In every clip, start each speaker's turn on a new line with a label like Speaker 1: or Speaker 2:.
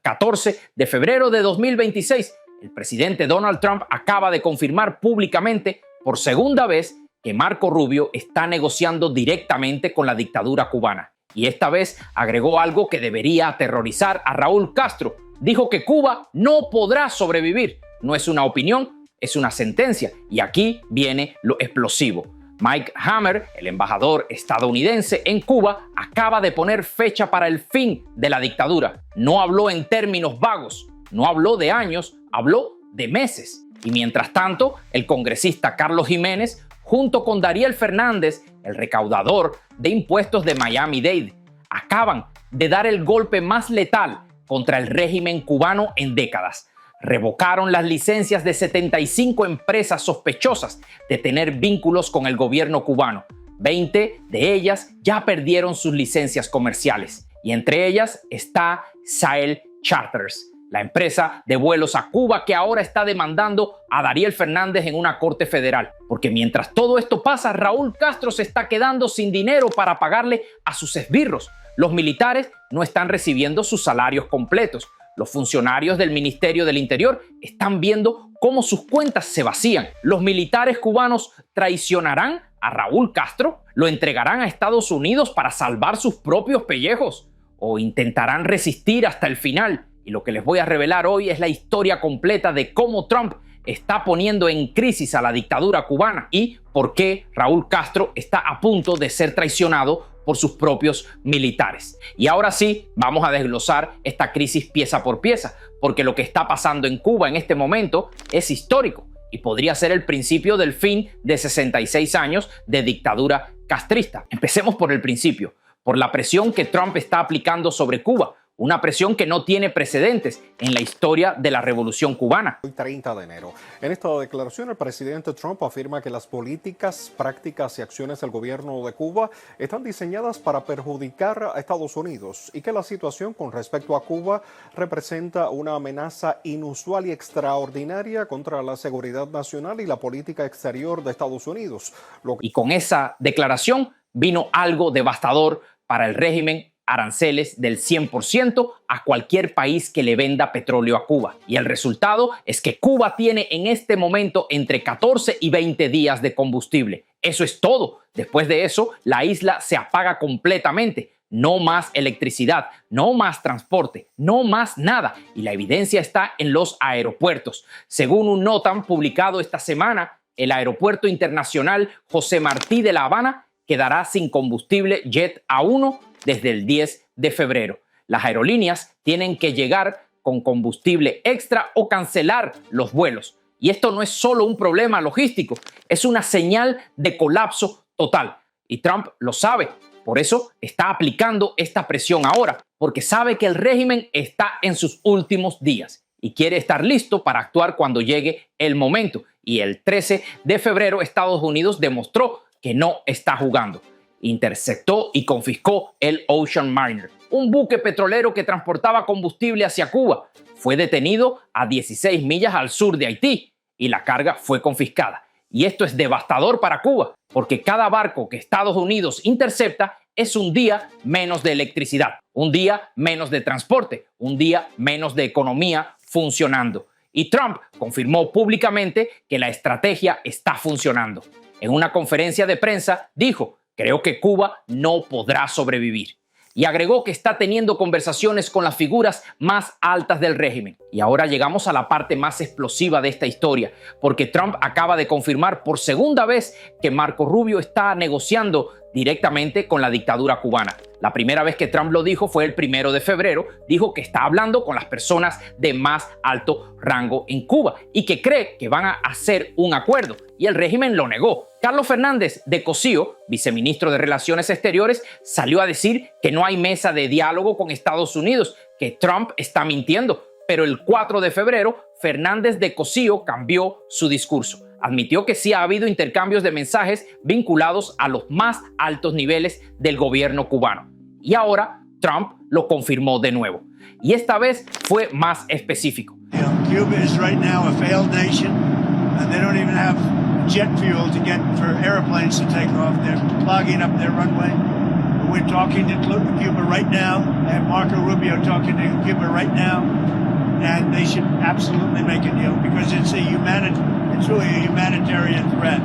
Speaker 1: 14 de febrero de 2026, el presidente Donald Trump acaba de confirmar públicamente por segunda vez que Marco Rubio está negociando directamente con la dictadura cubana. Y esta vez agregó algo que debería aterrorizar a Raúl Castro. Dijo que Cuba no podrá sobrevivir. No es una opinión, es una sentencia. Y aquí viene lo explosivo. Mike Hammer, el embajador estadounidense en Cuba, acaba de poner fecha para el fin de la dictadura. No habló en términos vagos, no habló de años, habló de meses. Y mientras tanto, el congresista Carlos Jiménez, junto con Dariel Fernández, el recaudador de impuestos de Miami-Dade, acaban de dar el golpe más letal contra el régimen cubano en décadas. Revocaron las licencias de 75 empresas sospechosas de tener vínculos con el gobierno cubano. 20 de ellas ya perdieron sus licencias comerciales. Y entre ellas está Sahel Charters, la empresa de vuelos a Cuba que ahora está demandando a Dariel Fernández en una corte federal. Porque mientras todo esto pasa, Raúl Castro se está quedando sin dinero para pagarle a sus esbirros. Los militares no están recibiendo sus salarios completos. Los funcionarios del Ministerio del Interior están viendo cómo sus cuentas se vacían. ¿Los militares cubanos traicionarán a Raúl Castro? ¿Lo entregarán a Estados Unidos para salvar sus propios pellejos? ¿O intentarán resistir hasta el final? Y lo que les voy a revelar hoy es la historia completa de cómo Trump está poniendo en crisis a la dictadura cubana y por qué Raúl Castro está a punto de ser traicionado por sus propios militares. Y ahora sí, vamos a desglosar esta crisis pieza por pieza, porque lo que está pasando en Cuba en este momento es histórico y podría ser el principio del fin de 66 años de dictadura castrista. Empecemos por el principio, por la presión que Trump está aplicando sobre Cuba. Una presión que no tiene precedentes en la historia de la Revolución Cubana.
Speaker 2: Hoy 30 de enero. En esta declaración, el presidente Trump afirma que las políticas, prácticas y acciones del gobierno de Cuba están diseñadas para perjudicar a Estados Unidos y que la situación con respecto a Cuba representa una amenaza inusual y extraordinaria contra la seguridad nacional y la política exterior de Estados Unidos.
Speaker 1: Y con esa declaración vino algo devastador para el régimen: aranceles del 100% a cualquier país que le venda petróleo a Cuba. Y el resultado es que Cuba tiene en este momento entre 14 y 20 días de combustible. Eso es todo. Después de eso, la isla se apaga completamente. No más electricidad, no más transporte, no más nada. Y la evidencia está en los aeropuertos. Según un NOTAM publicado esta semana, el Aeropuerto Internacional José Martí de La Habana quedará sin combustible Jet A1 desde el 10 de febrero. Las aerolíneas tienen que llegar con combustible extra o cancelar los vuelos. Y esto no es solo un problema logístico, es una señal de colapso total. Y Trump lo sabe. Por eso está aplicando esta presión ahora, porque sabe que el régimen está en sus últimos días y quiere estar listo para actuar cuando llegue el momento. Y el 13 de febrero Estados Unidos demostró que no está jugando. Interceptó y confiscó el Ocean Mariner, un buque petrolero que transportaba combustible hacia Cuba. Fue detenido a 16 millas al sur de Haití y la carga fue confiscada. Y esto es devastador para Cuba, porque cada barco que Estados Unidos intercepta es un día menos de electricidad, un día menos de transporte, un día menos de economía funcionando. Y Trump confirmó públicamente que la estrategia está funcionando. En una conferencia de prensa dijo: creo que Cuba no podrá sobrevivir. Y agregó que está teniendo conversaciones con las figuras más altas del régimen. Y ahora llegamos a la parte más explosiva de esta historia, porque Trump acaba de confirmar por segunda vez que Marco Rubio está negociando directamente con la dictadura cubana. La primera vez que Trump lo dijo fue el 1 de febrero. Dijo que está hablando con las personas de más alto rango en Cuba y que cree que van a hacer un acuerdo. Y el régimen lo negó. Carlos Fernández de Cosío, viceministro de Relaciones Exteriores, salió a decir que no hay mesa de diálogo con Estados Unidos, que Trump está mintiendo. Pero el 4 de febrero, Fernández de Cosío cambió su discurso. Admitió que sí ha habido intercambios de mensajes vinculados a los más altos niveles del gobierno cubano. Y ahora Trump lo confirmó de nuevo. Y esta vez fue más específico.
Speaker 3: Cuba is right now a failed nation, and they don't even have jet fuel to get for airplanes to take off. They're clogging up their runway. We're talking to Cuba right now, and Marco Rubio talking to Cuba right now, and they should absolutely make a deal because it's really a humanitarian threat.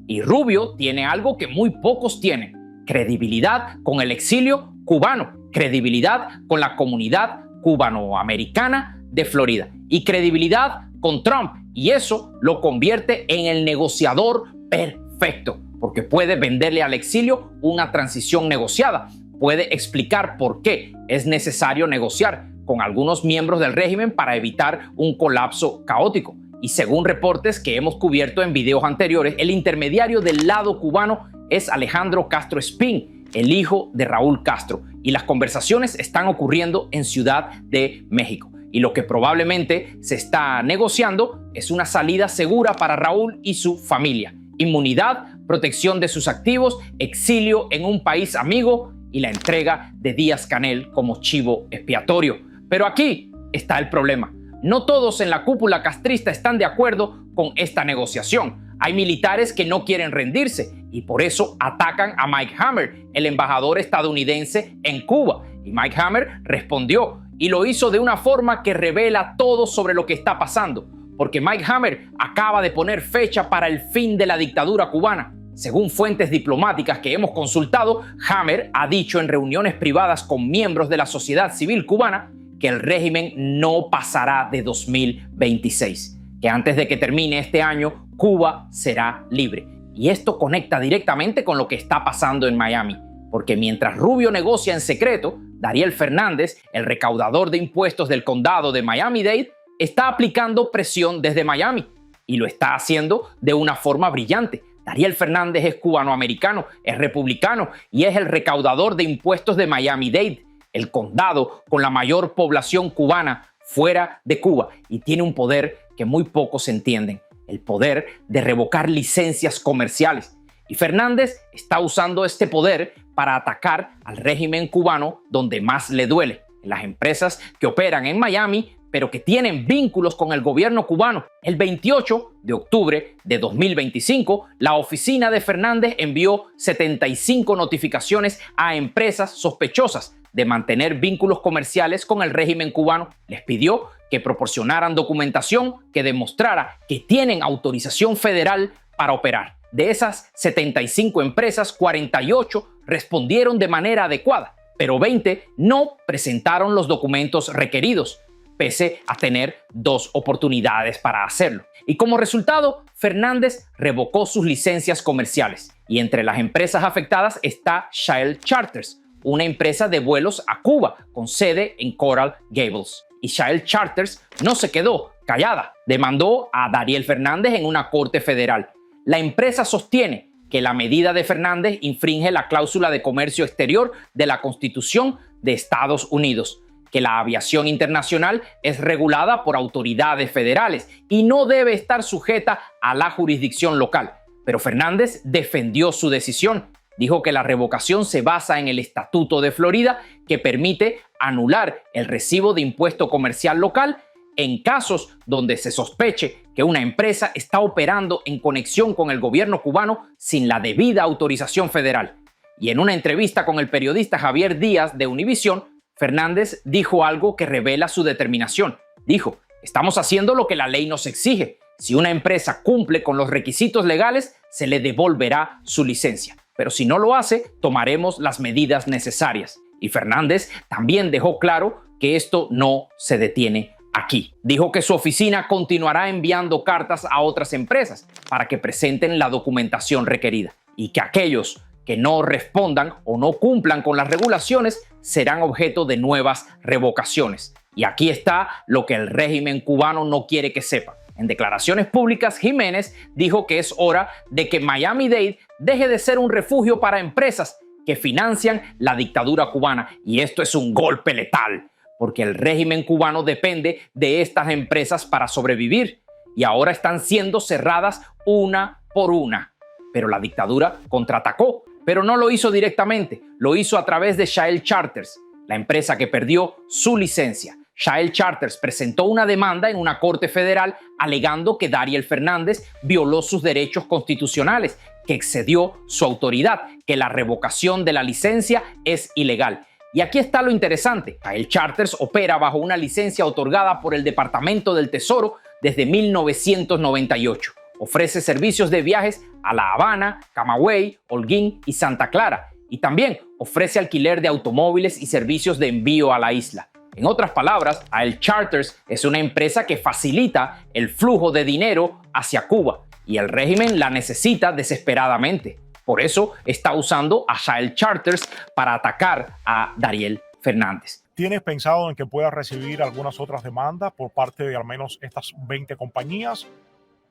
Speaker 1: Y Rubio tiene algo que muy pocos tienen: credibilidad con el exilio cubano, credibilidad con la comunidad cubanoamericana de Florida y credibilidad con Trump. Y eso lo convierte en el negociador perfecto, porque puede venderle al exilio una transición negociada, puede explicar por qué es necesario negociar con algunos miembros del régimen para evitar un colapso caótico. Y según reportes que hemos cubierto en videos anteriores, el intermediario del lado cubano es Alejandro Castro Espín, el hijo de Raúl Castro, y las conversaciones están ocurriendo en Ciudad de México. Y lo que probablemente se está negociando es una salida segura para Raúl y su familia: inmunidad, protección de sus activos, exilio en un país amigo y la entrega de Díaz-Canel como chivo expiatorio. Pero aquí está el problema: no todos en la cúpula castrista están de acuerdo con esta negociación. Hay militares que no quieren rendirse y por eso atacan a Mike Hammer, el embajador estadounidense en Cuba. Y Mike Hammer respondió, y lo hizo de una forma que revela todo sobre lo que está pasando, porque Mike Hammer acaba de poner fecha para el fin de la dictadura cubana. Según fuentes diplomáticas que hemos consultado, Hammer ha dicho en reuniones privadas con miembros de la sociedad civil cubana que el régimen no pasará de 2026, que antes de que termine este año, Cuba será libre. Y esto conecta directamente con lo que está pasando en Miami, porque mientras Rubio negocia en secreto, Dariel Fernández, el recaudador de impuestos del condado de Miami-Dade, está aplicando presión desde Miami y lo está haciendo de una forma brillante. Dariel Fernández es cubanoamericano, es republicano y es el recaudador de impuestos de Miami-Dade, el condado con la mayor población cubana fuera de Cuba, y tiene un poder que muy pocos entienden: el poder de revocar licencias comerciales. Y Fernández está usando este poder para atacar al régimen cubano donde más le duele, en las empresas que operan en Miami, pero que tienen vínculos con el gobierno cubano. El 28 de octubre de 2025, la oficina de Fernández envió 75 notificaciones a empresas sospechosas de mantener vínculos comerciales con el régimen cubano. Les pidió que proporcionaran documentación que demostrara que tienen autorización federal para operar. De esas 75 empresas, 48 respondieron de manera adecuada, pero 20 no presentaron los documentos requeridos, pese a tener 2 oportunidades para hacerlo. Y como resultado, Fernández revocó sus licencias comerciales. Y entre las empresas afectadas está Shell Charters, una empresa de vuelos a Cuba con sede en Coral Gables. Y Shell Charters no se quedó callada, demandó a Dariel Fernández en una corte federal. La empresa sostiene que la medida de Fernández infringe la cláusula de comercio exterior de la Constitución de Estados Unidos, que la aviación internacional es regulada por autoridades federales y no debe estar sujeta a la jurisdicción local. Pero Fernández defendió su decisión. Dijo que la revocación se basa en el Estatuto de Florida, que permite anular el recibo de impuesto comercial local en casos donde se sospeche que una empresa está operando en conexión con el gobierno cubano sin la debida autorización federal. Y en una entrevista con el periodista Javier Díaz de Univisión, Fernández dijo algo que revela su determinación. Dijo: estamos haciendo lo que la ley nos exige. Si una empresa cumple con los requisitos legales, se le devolverá su licencia. Pero si no lo hace, tomaremos las medidas necesarias. Y Fernández también dejó claro que esto no se detiene aquí. Dijo que su oficina continuará enviando cartas a otras empresas para que presenten la documentación requerida y que aquellos que no respondan o no cumplan con las regulaciones serán objeto de nuevas revocaciones. Y aquí está lo que el régimen cubano no quiere que sepan. En declaraciones públicas, Jiménez dijo que es hora de que Miami-Dade deje de ser un refugio para empresas que financian la dictadura cubana. Y esto es un golpe letal, porque el régimen cubano depende de estas empresas para sobrevivir. Y ahora están siendo cerradas una por una. Pero la dictadura contraatacó, pero no lo hizo directamente, lo hizo a través de Shell Charters, la empresa que perdió su licencia. Shale Charters presentó una demanda en una corte federal alegando que Dariel Fernández violó sus derechos constitucionales, que excedió su autoridad, que la revocación de la licencia es ilegal. Y aquí está lo interesante. Shale Charters opera bajo una licencia otorgada por el Departamento del Tesoro desde 1998. Ofrece servicios de viajes a La Habana, Camagüey, Holguín y Santa Clara. Y también ofrece alquiler de automóviles y servicios de envío a la isla. En otras palabras, Shale Charters es una empresa que facilita el flujo de dinero hacia Cuba y el régimen la necesita desesperadamente. Por eso está usando a Shale Charters para atacar a Dariel Fernández.
Speaker 4: ¿Tienes pensado en que puedas recibir algunas otras demandas por parte de al menos estas 20 compañías?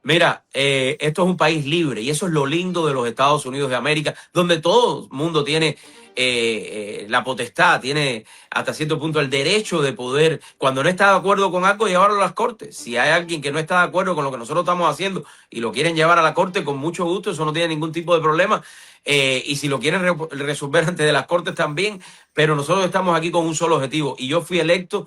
Speaker 5: Mira, esto es un país libre y eso es lo lindo de los Estados Unidos de América, donde todo el mundo tiene la potestad, tiene hasta cierto punto el derecho de poder, cuando no está de acuerdo con algo, llevarlo a las cortes. Si hay alguien que no está de acuerdo con lo que nosotros estamos haciendo y lo quieren llevar a la corte, con mucho gusto, eso no tiene ningún tipo de problema. Y si lo quieren resolver antes de las cortes también, pero nosotros estamos aquí con un solo objetivo y yo fui electo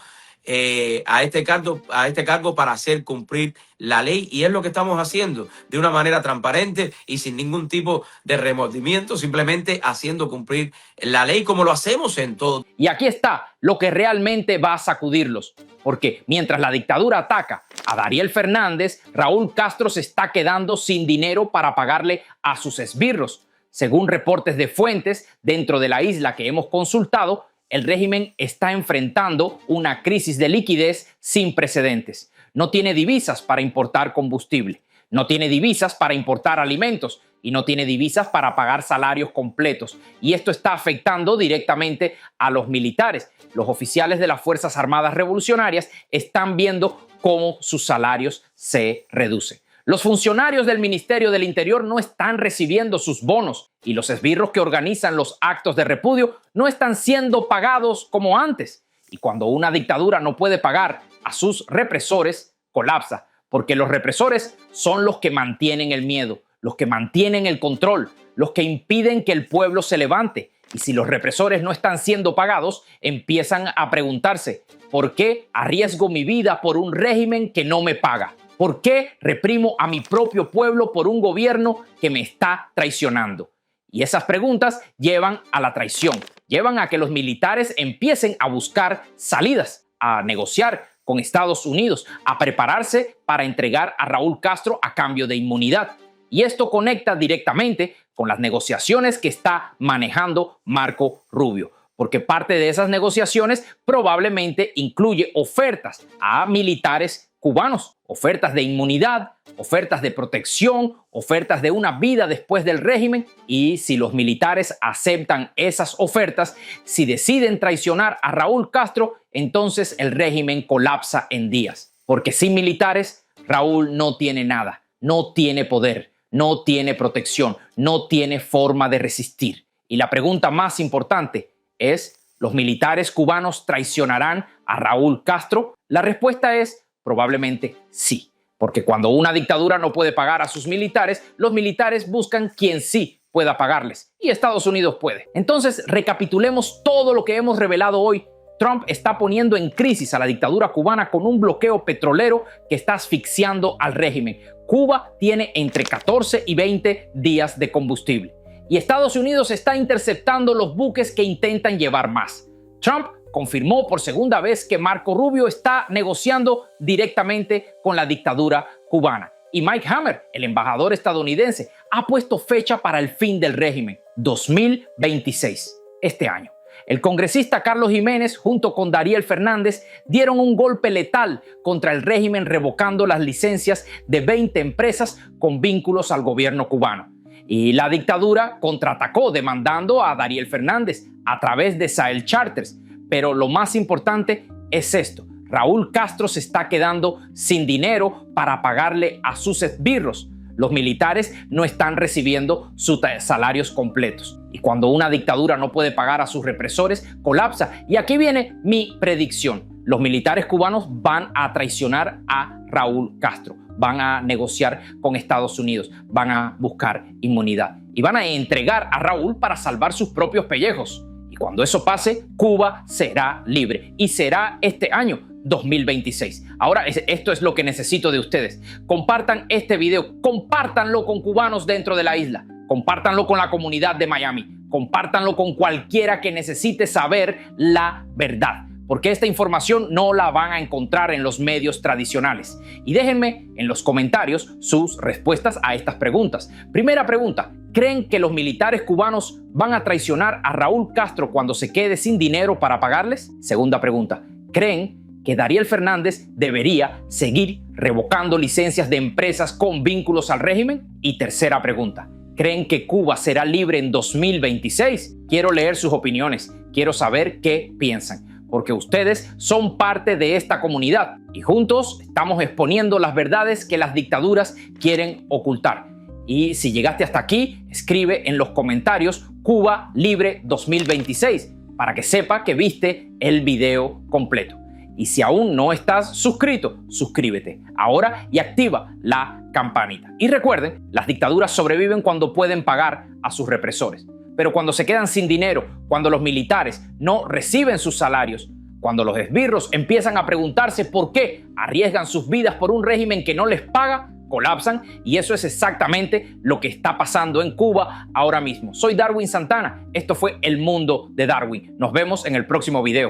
Speaker 5: a este cargo para hacer cumplir la ley y es lo que estamos haciendo de una manera transparente y sin ningún tipo de remordimiento, simplemente haciendo cumplir la ley como lo hacemos en todo.
Speaker 1: Y aquí está lo que realmente va a sacudirlos, porque mientras la dictadura ataca a Dariel Fernández, Raúl Castro se está quedando sin dinero para pagarle a sus esbirros. Según reportes de fuentes dentro de la isla que hemos consultado, el régimen está enfrentando una crisis de liquidez sin precedentes. No tiene divisas para importar combustible, no tiene divisas para importar alimentos y no tiene divisas para pagar salarios completos. Y esto está afectando directamente a los militares. Los oficiales de las Fuerzas Armadas Revolucionarias están viendo cómo sus salarios se reducen. Los funcionarios del Ministerio del Interior no están recibiendo sus bonos y los esbirros que organizan los actos de repudio no están siendo pagados como antes. Y cuando una dictadura no puede pagar a sus represores, colapsa, porque los represores son los que mantienen el miedo, los que mantienen el control, los que impiden que el pueblo se levante. Y si los represores no están siendo pagados, empiezan a preguntarse, ¿por qué arriesgo mi vida por un régimen que no me paga? ¿Por qué reprimo a mi propio pueblo por un gobierno que me está traicionando? Y esas preguntas llevan a la traición, llevan a que los militares empiecen a buscar salidas, a negociar con Estados Unidos, a prepararse para entregar a Raúl Castro a cambio de inmunidad. Y esto conecta directamente con las negociaciones que está manejando Marco Rubio, porque parte de esas negociaciones probablemente incluye ofertas a militares cubanos, ofertas de inmunidad, ofertas de protección, ofertas de una vida después del régimen. Y si los militares aceptan esas ofertas, si deciden traicionar a Raúl Castro, entonces el régimen colapsa en días. Porque sin militares, Raúl no tiene nada, no tiene poder, no tiene protección, no tiene forma de resistir. Y la pregunta más importante es, ¿los militares cubanos traicionarán a Raúl Castro? La respuesta es probablemente sí, porque cuando una dictadura no puede pagar a sus militares, los militares buscan quien sí pueda pagarles, y Estados Unidos puede. Entonces, recapitulemos todo lo que hemos revelado hoy. Trump está poniendo en crisis a la dictadura cubana con un bloqueo petrolero que está asfixiando al régimen. Cuba tiene entre 14 y 20 días de combustible, y Estados Unidos está interceptando los buques que intentan llevar más. Trump confirmó por segunda vez que Marco Rubio está negociando directamente con la dictadura cubana. Y Mike Hammer, el embajador estadounidense, ha puesto fecha para el fin del régimen, 2026, este año. El congresista Carlos Jiménez, junto con Dariel Fernández, dieron un golpe letal contra el régimen revocando las licencias de 20 empresas con vínculos al gobierno cubano. Y la dictadura contraatacó demandando a Dariel Fernández a través de Shale Charters. Pero lo más importante es esto. Raúl Castro se está quedando sin dinero para pagarle a sus esbirros. Los militares no están recibiendo sus salarios completos. Y cuando una dictadura no puede pagar a sus represores, colapsa. Y aquí viene mi predicción. Los militares cubanos van a traicionar a Raúl Castro. Van a negociar con Estados Unidos. Van a buscar inmunidad. Y van a entregar a Raúl para salvar sus propios pellejos. Cuando eso pase, Cuba será libre y será este año. 2026. Ahora, esto es lo que necesito de ustedes. Compartan este video, compártanlo con cubanos dentro de la isla, compártanlo con la comunidad de Miami, compártanlo con cualquiera que necesite saber la verdad, porque esta información no la van a encontrar en los medios tradicionales. Y déjenme en los comentarios sus respuestas a estas preguntas. Primera pregunta: ¿creen que los militares cubanos van a traicionar a Raúl Castro cuando se quede sin dinero para pagarles? Segunda pregunta: ¿creen que Dariel Fernández debería seguir revocando licencias de empresas con vínculos al régimen? Y tercera pregunta: ¿creen que Cuba será libre en 2026? Quiero leer sus opiniones, quiero saber qué piensan, porque ustedes son parte de esta comunidad y juntos estamos exponiendo las verdades que las dictaduras quieren ocultar. Y si llegaste hasta aquí, escribe en los comentarios Cuba Libre 2026 para que sepa que viste el video completo. Y si aún no estás suscrito, suscríbete ahora y activa la campanita. Y recuerden, las dictaduras sobreviven cuando pueden pagar a sus represores. Pero cuando se quedan sin dinero, cuando los militares no reciben sus salarios, cuando los esbirros empiezan a preguntarse por qué arriesgan sus vidas por un régimen que no les paga, colapsan, y eso es exactamente lo que está pasando en Cuba ahora mismo. Soy Darwin Santana, esto fue El Mundo de Darwin. Nos vemos en el próximo video.